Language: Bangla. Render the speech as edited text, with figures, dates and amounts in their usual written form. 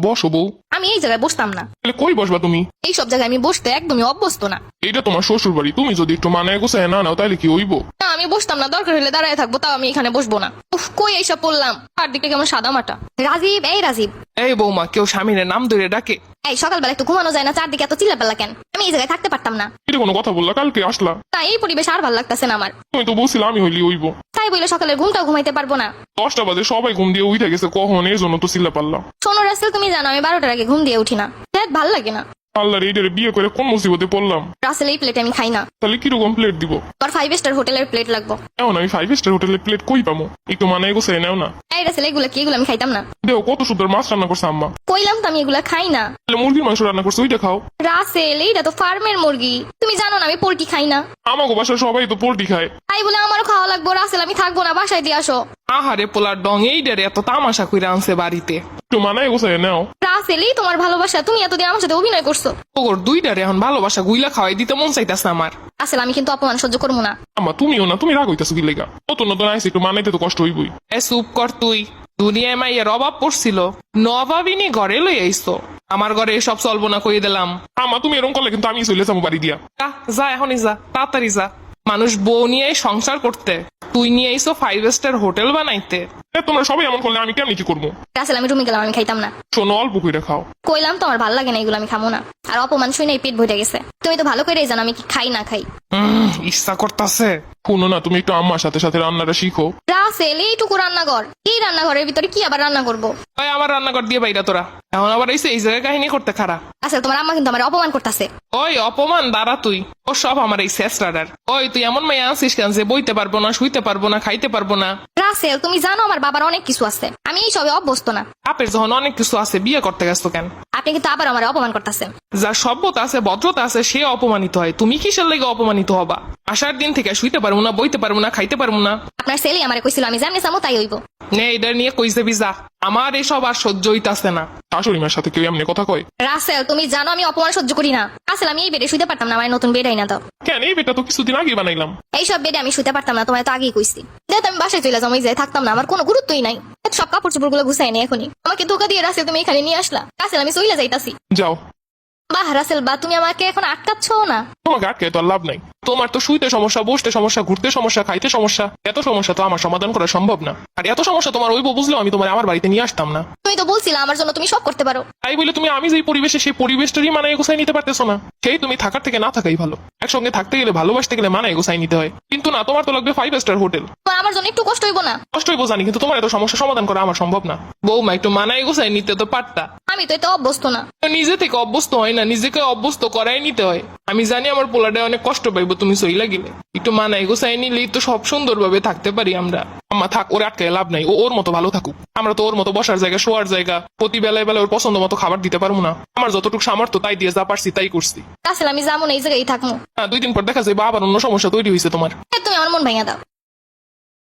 বসো বউ। আমি এই জায়গায় বসতাম না। তাহলে কই বসবা তুমি? এই সব জায়গায় আমি বসতে একদমই অভ্যস্ত না। এটা তোমার শ্বশুর বাড়ি, তুমি যদি একটু মানায় গোছায় না নাও তাহলে কি হইব? না আমি বসতাম না, দরকার হলে দাঁড়ায় থাকবো, তাও আমি এখানে বসবো না। উফ, কই এইসব পড়লাম, আর দিকটা কেমন সাদা মাটা। রাজীব, এই রাজীব। এই বৌমা, কেউ স্বামীর নাম ধরে ডাকে? এই সকালবেলা একটু ঘুমানো যায় না? চারদিকে এত চিল্লাপাল্লা কেন? আমি এই জায়গায় থাকতে পারতাম না। এটা কোনো কথা বললা? কালকে আসলা। না, এই পরিবেশ আর ভালো লাগতেছে না আমার। তুমি তো বলছিলে আমি হইলি হইব। তাই বলে সকালের ঘুমটাও ঘুমাইতে পারবো না। 10টা বাজে সবাই ঘুম দিয়ে উঠে গেছে, কখন এর জন্য তো চিল্লা পারলাম। শোনো রাসেল, তুমি জানো আমি 12টার আগে ঘুম দিয়ে উঠি না। ভাল লাগে না। আল্লাহর এইটারে বিয়ে করে কোন মুসিবতে পড়লাম? রাসেল, এই প্লেটে আমি খাই না। তাহলে কিরকম প্লেট দিব? তোর 5 স্টার হোটেলের প্লেট লাগবো। এমন আমি 5 স্টার হোটেলের প্লেট কই পাবো? একটু মানায় গোছায় নাও না। এই রাসেল, এগুলো কি? এগুলো আমি খাইতাম না। দেখো কত সুন্দর মাছ রান্না করছে আম্মা। কইলাম তো আমি এগুলা খাই না। তাহলে মুরগির মাংস রান্না করছে, ওইটা খাও। রাসেল, এইটা তো ফার্মের মুরগি, তুমি জানো না আমি পোল্ট্রি খাই না। আমাকে বাসায় সবাই তো পোল্ট্রি খায়। তাই বলে আমারও খাওয়া লাগবো? রাসেল, আমি থাকবো না, বাসায় দিয়ে আসো। আহারে পোলার ডং, এই ডেরে এত তামাশা কইরা আনছে বাড়িতে। একটু মানায় গোছায় নাও। রাসেল, এই তোমার ভালোবাসা, তুমি এতদিন আমার সাথে অভিনয় করছো। ওগর দুইটারে এখন ভালোবাসা গুইলা খাওয়াই দিতে মন চাইতেছে আমার। রাসেল, আমি কিন্তু অপমান সহ্য করবো না। আম্মা তুমিও না, তুমি রাগ হইতাছো কি লেগা? নতুন নতুন আইসি, একটু মানাইতে তো কষ্ট হইবই। এ চুপ কর তুই। দুনিয়ায় মাইয়ের অভাব পড়ছিল, নবাবিনী ঘরে লই আইসো। আমার ঘরে এসব চলবো না কই দিলাম। আম্মা তুমি এরকম করলে কিন্তু আমি চলে যাবো বাড়ি দিয়া। যা এখনই যা, তাড়াতাড়ি যা। মানুষ বউ নিয়ে সংসার করতে, তুই নিয়ে আইসো 5 স্টার হোটেল বানাইতে। তোমরা সবাই এমন করলে আমি কেমনি কি করবো? রাসেল, আমি রুমে গেলাম, আমি খাইতাম না। শোনো, অল্প কইরা খাও। কইলাম তো আমার ভালো লাগে না এগুলো, আমি খাবো না। আর অপমান শুনে পেট ভরে গেছে। তুমি তো ভালো করেই জানো আমি কি খাই না খাই। ইচ্ছা করতেছে। শুনো না, তুমি একটু আম্মার সাথে সাথে রান্নাটা শিখো। রাসেল, এইটুকু রান্নাঘর, এই রান্নাঘরের ভিতরে কি আবার রান্না করবো? ওই আমার রান্নাঘর দিয়ে বাইরা তোরা এখন আবার এসে এই জায়গায় কাহিনী করতে খারা। রাসেল, তোমার আম্মা কিন্তু আমার অপমান করতেছে। ওই অপমান দাঁড়া তুই, ও সব আমার এই শেষরাডার। ওই তুই এমন মেয়ে আনছিস কেন যে বইতে পারবো না, শুইতে পারবো না, খাইতে পারবো না? রাসেল, তুমি জানো আমার বাবার অনেক কিছু আছে, আমি এই সবে অভ্যস্ত না। বাপের যখন অনেক কিছু আছে, বিয়ে করতে গেছো কেন? আপনি কিন্তু আবার আমার অপমান করতেছেন। যার সভ্যতা আছে, ভদ্রতা আছে, সে অপমানিত হয়। তুমি কিসের লেগে অপমানিত হবা? আসার দিন থেকে শুইতে পারবো না, বইতে পারবো না, খাইতে পারবো না। আপনার ছেলে আমারে কইছিল আমি জানি সামো তাই হইব। নে এটা নিয়ে কই যাবি যা, আমার এসব আর সহ্য হইতাছে না। শাশুড়ি মার সাথে কেউ এমনি কথা কয়? রাসেল, তুমি জানো আমি অপমান সহ্য করি না। রাসেল, আমি এই বেডে শুইতে পারতাম না, আমার নতুন বেড আইনা দাও। কেন? এই বেটা তো কিছুদিন আগে বানাইলাম। এইসব বেডে আমি শুইতে পারতাম না, তোমায় তো আগেই কইছি। যেহেতু আমি বাসায় চলে যাবো, এই যাই থাকতাম না, আমার কোনো গুরুত্বই নাই। সব কাপড় চোপড় গুলো গুছাই নি এখনই। আমাকে ধোকা দিয়ে রাসেল তুমি এখানে নিয়ে আসলা। রাসেল, আমি চলে যাইতাছি। যাও। বাহ রাসেল বা, তুমি আমাকে এখন আটকাচ্ছ না। তোমাকে আটকে তো আর লাভ নাই। তোমার তো শুইতে সমস্যা, বসতে সমস্যা, ঘুরতে সমস্যা, খাইতে সমস্যা। এত সমস্যা তো আমার সমাধান করা সম্ভব না। আর এত সমস্যা তোমার ওই বুঝলেও আমি তোমার আমার বাড়িতে নিয়ে আসতাম না। তুমি তো বলছিলা আমার জন্য তুমি সব করতে পারো। তাই বলে তুমি আমি যেই পরিবেশে সেই পরিবেশটারই মানায় গোছাই নিতে পারতেছো না। সেই তুমি থাকার থেকে না থাকাই ভালো। একসঙ্গে থাকতে গেলে, ভালোবাসতে গেলে মানায় গোছাই নিতে হয়। কিন্তু না, তোমার তো লাগবে 5 স্টার হোটেল। তোমার আমার জন্য একটু কষ্ট হইব না? কষ্টই বোঝানি, কিন্তু তোমার এত সমস্যা সমাধান করা আমার সম্ভব না। বৌমা একটু মানায় গোছাই নিতে তো পারতা। আমি তো এতে অভ্যস্ত না। নিজে থেকে অভ্যস্ত হয় না, নিজেকে অভ্যস্ত করাই নিতে হয়। আমি জানি আমার পোলাটা অনেক কষ্ট পাইবো তুমি সইলা গেলে। একটু মানায় গোছাই নিলেই তো সব সুন্দরভাবে থাকতে পারি আমরা। আম্মা থাক, ওর আটকে লাভ নাই। ওর মতো ভালো থাকুক। আমরা তো ওর মতো বসার জায়গা, শোয়ার জায়গা, প্রতি বেলায় বেলায় ওর পছন্দ মতো খাবার দিতে পারবো না। আমার যতটুকু সামর্থ্য তাই দিয়ে যা পারছি তাই করছি। রাসেল, আমি যাবো না, এই জায়গায় থাকবো। 2 দিন পর দেখা যাবে আবার অন্য সমস্যা তৈরি হয়েছে তোমার। তুমি আমার মন ভাঙা দাও।